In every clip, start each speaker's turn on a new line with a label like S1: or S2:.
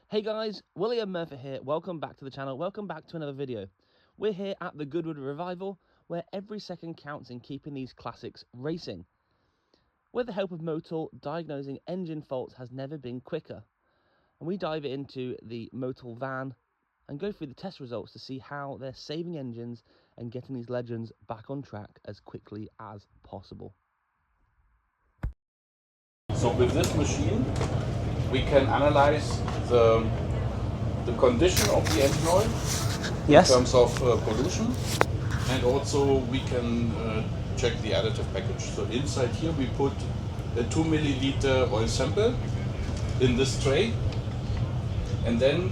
S1: Hey guys, William Murphy here. Welcome back to the channel. Welcome back to another video. We're here at the Goodwood Revival, where every second counts in keeping these classics racing. With the help of Motul, diagnosing engine faults has never been quicker. And we dive into the Motul van and go through the test results to see how they're saving engines and getting these legends back on track as quickly as possible.
S2: So with this machine, we can analyze the condition of the engine oil in terms of pollution, and also we can check the additive package. So inside here we put a 2 milliliter oil sample in this tray, and then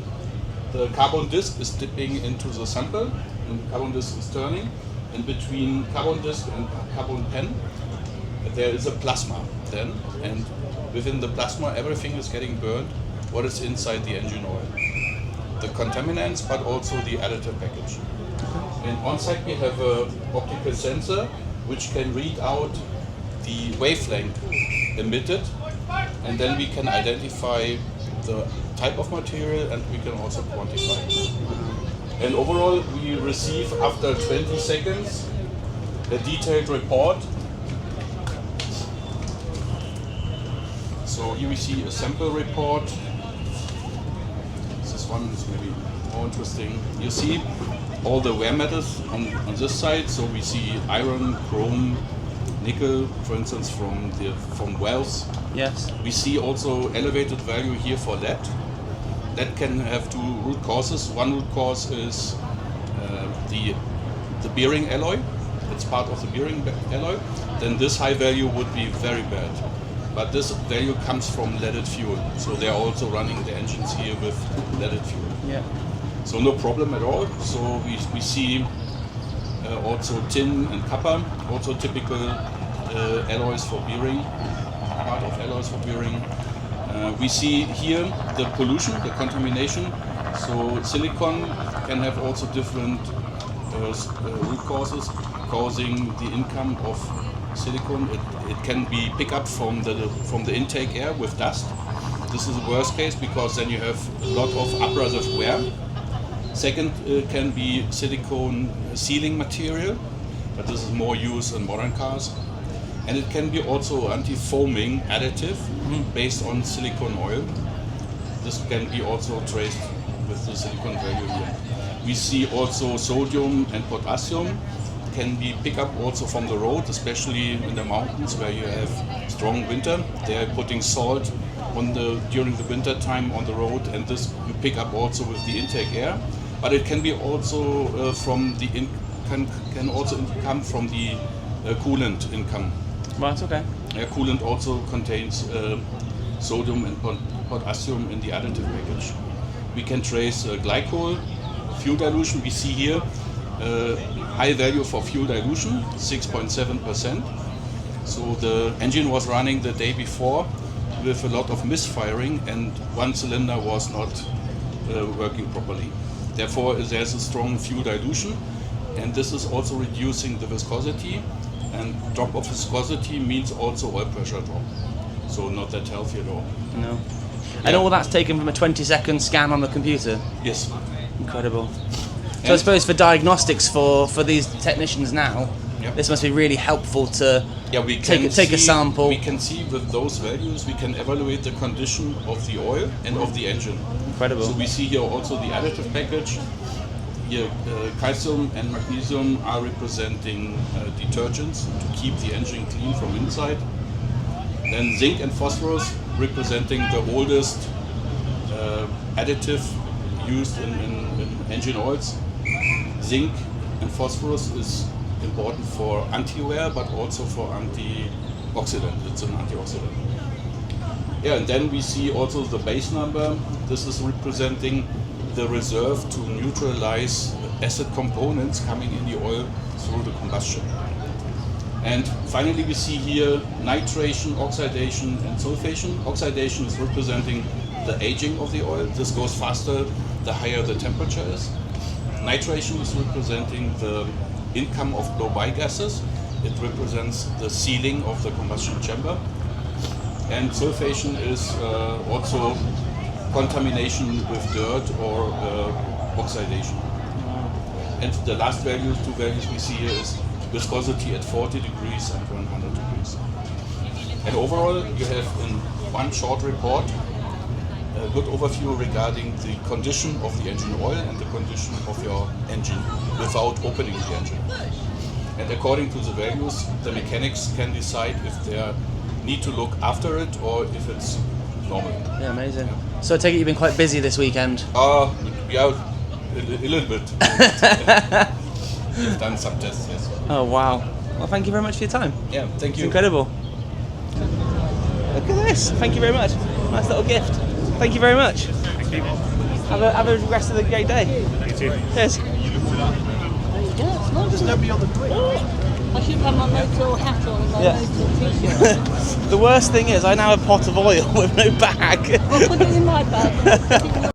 S2: the carbon disc is dipping into the sample, and the carbon disc is turning. And between carbon disc and carbon pen, there is a plasma then, and within the plasma everything is getting burned, what is inside the engine oil. The contaminants, but also the additive package. And on site we have an optical sensor which can read out the wavelength emitted, and then we can identify the type of material and we can also quantify. And overall we receive after 20 seconds a detailed report. So here we see a sample report. This one is maybe more interesting. You see all the wear metals on this side. So we see iron, chrome, nickel, for instance, from wells.
S1: Yes.
S2: We see also elevated value here for lead. Lead can have two root causes. One root cause is the bearing alloy. It's part of the bearing alloy. Then this high value would be very bad. But this value comes from leaded fuel. So they are also running the engines here with leaded fuel.
S1: Yeah.
S2: So no problem at all. So we see also tin and copper, also typical alloys for bearing, part of alloys for bearing. We see here the pollution, the contamination. So silicon can have also different root causes causing the income of silicon. It can be picked up from the intake air with dust. This is the worst case because then you have a lot of abrasive wear. Second can be silicone sealing material, but this is more used in modern cars. And it can be also anti-foaming additive based on silicone oil. This can be also traced with the silicone value here. We see also sodium and potassium can be picked up also from the road, especially in the mountains where you have strong winter. They are putting salt during the winter time on the road, and this you pick up also with the intake air. But it can be also can also come from the coolant income.
S1: Right. Okay.
S2: Coolant also contains sodium and potassium in the additive package. We can trace glycol, fuel dilution. We see here high value for fuel dilution, 6.7%. So the engine was running the day before with a lot of misfiring, and one cylinder was not working properly. Therefore, there's a strong fuel dilution, and this is also reducing the viscosity. And drop of viscosity means also oil pressure drop. So not that healthy at all.
S1: No.
S2: Yeah.
S1: And all that's taken from a 20-second scan on the computer?
S2: Yes.
S1: Incredible. So I suppose for diagnostics for these technicians now,
S2: Yep.
S1: this must be really helpful to
S2: we
S1: take a sample.
S2: We can see with those values, we can evaluate the condition of the oil and of the engine.
S1: Incredible.
S2: So we see here also the additive package. Here, calcium and magnesium are representing detergents to keep the engine clean from inside. Then zinc and phosphorus representing the oldest additive used in engine oils. Zinc and phosphorus is important for anti-wear, but also for antioxidant. It's an antioxidant. Yeah, and then we see also the base number. This is representing the reserve to neutralize acid components coming in the oil through the combustion. And finally we see here nitration, oxidation and sulfation. Oxidation is representing the aging of the oil. This goes faster the higher the temperature is. Nitration is representing the income of blow-by gases. It represents the sealing of the combustion chamber. And sulfation is also contamination with dirt or oxidation. And the last values, two values we see here is viscosity at 40 degrees and 100 degrees. And overall, you have in one short report a good overview regarding the condition of the engine oil and the condition of your engine without opening the engine. And according to the values, the mechanics can decide if they need to look after it or if it's normal.
S1: Yeah, amazing. Yeah. So I take it you've been quite busy this weekend?
S2: Yeah, a little bit. We've done some tests, yes.
S1: Oh, wow. Well, thank you very much for your time.
S2: Yeah, thank you.
S1: It's incredible. Look at this. Thank you very much. Nice little gift. Thank you very much.
S3: Thank you.
S1: Have a rest of the great day.
S3: You too.
S1: Cheers.
S4: There's nobody on the grid. I should have my Motul hat on and my Motul t-shirt.
S1: The worst thing is I now have a pot of oil with no bag.
S4: I'll put it in my bag.